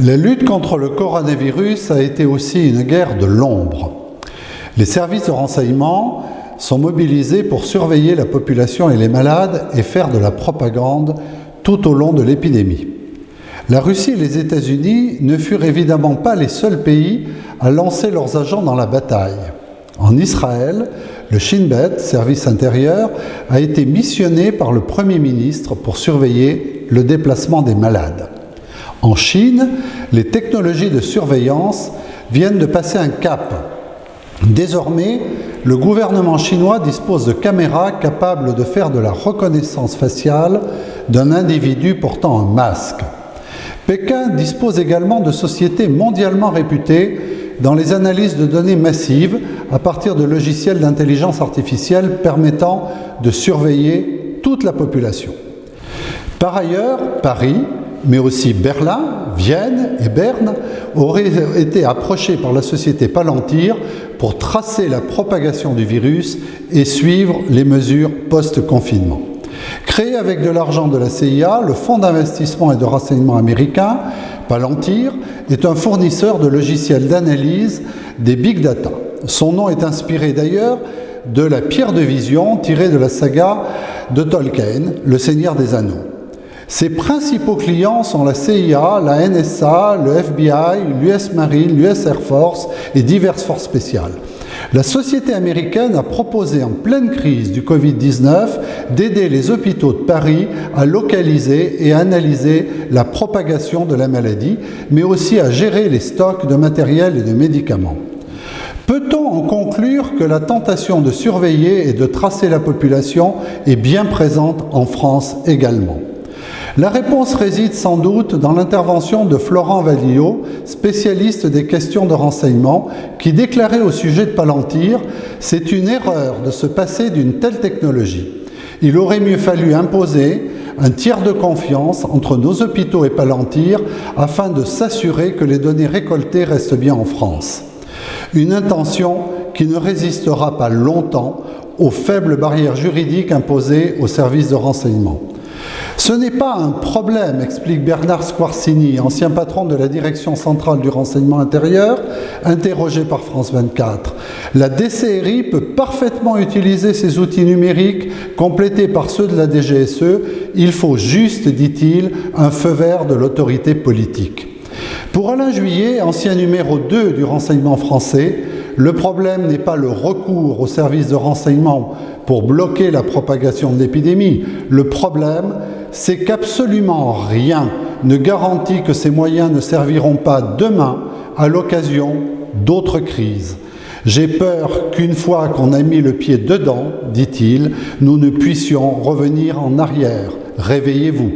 La lutte contre le coronavirus a été aussi une guerre de l'ombre. Les services de renseignement sont mobilisés pour surveiller la population et les malades et faire de la propagande tout au long de l'épidémie. La Russie et les États-Unis ne furent évidemment pas les seuls pays à lancer leurs agents dans la bataille. En Israël, le Shin Bet, service intérieur, a été missionné par le Premier ministre pour surveiller le déplacement des malades. En Chine, les technologies de surveillance viennent de passer un cap. Désormais, le gouvernement chinois dispose de caméras capables de faire de la reconnaissance faciale d'un individu portant un masque. Pékin dispose également de sociétés mondialement réputées dans les analyses de données massives à partir de logiciels d'intelligence artificielle permettant de surveiller toute la population. Par ailleurs, Paris, mais aussi Berlin, Vienne et Berne auraient été approchés par la société Palantir pour tracer la propagation du virus et suivre les mesures post-confinement. Créé avec de l'argent de la CIA, le fonds d'investissement et de renseignement américain, Palantir, est un fournisseur de logiciels d'analyse des big data. Son nom est inspiré d'ailleurs de la pierre de vision tirée de la saga de Tolkien, Le Seigneur des Anneaux. Ses principaux clients sont la CIA, la NSA, le FBI, l'US Marine, l'US Air Force et diverses forces spéciales. La société américaine a proposé en pleine crise du Covid-19 d'aider les hôpitaux de Paris à localiser et analyser la propagation de la maladie, mais aussi à gérer les stocks de matériel et de médicaments. Peut-on en conclure que la tentation de surveiller et de tracer la population est bien présente en France également ? La réponse réside sans doute dans l'intervention de Florent Valliot, spécialiste des questions de renseignement, qui déclarait au sujet de Palantir « C'est une erreur de se passer d'une telle technologie. Il aurait mieux fallu imposer un tiers de confiance entre nos hôpitaux et Palantir afin de s'assurer que les données récoltées restent bien en France. » Une intention qui ne résistera pas longtemps aux faibles barrières juridiques imposées aux services de renseignement. Ce n'est pas un problème, explique Bernard Squarcini, ancien patron de la Direction centrale du renseignement intérieur, interrogé par France 24. La DCRI peut parfaitement utiliser ces outils numériques complétés par ceux de la DGSE. Il faut juste, dit-il, un feu vert de l'autorité politique. Pour Alain Juillet, ancien numéro 2 du renseignement français, le problème n'est pas le recours aux services de renseignement pour bloquer la propagation de l'épidémie. Le problème, c'est qu'absolument rien ne garantit que ces moyens ne serviront pas demain à l'occasion d'autres crises. J'ai peur qu'une fois qu'on a mis le pied dedans, dit-il, nous ne puissions revenir en arrière. Réveillez-vous.